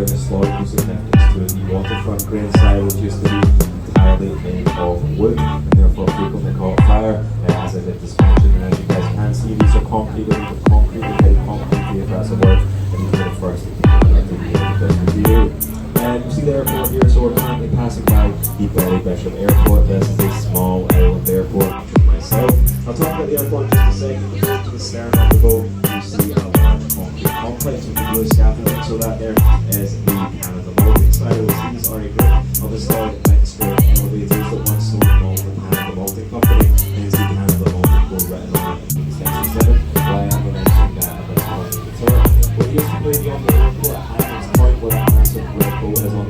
there historical significance to it. The waterfront crane style, which used to be entirely made of wood and therefore frequently caught fire, as I did just mention. And as you guys can see, these are concretely concrete, if that's a word, and these are the first that came out to the review. You see the airport here, so we're currently passing by the Bury Bishop Airport. This is a small island airport for myself. I'll talk about the airport in just a second. If you go to the stern of the boat, you see a large concrete complex with the blue scaffolding. So that there is the Canada Malting silos. These are a group of historic mixed-grade elevators that once sold along the Canada Malting Company. And is the Canada Malting code written on it in 1967. Why I'm mentioning that at this point in the tour. What used to be on the airport at Harbour's Point, where that massive red boat is on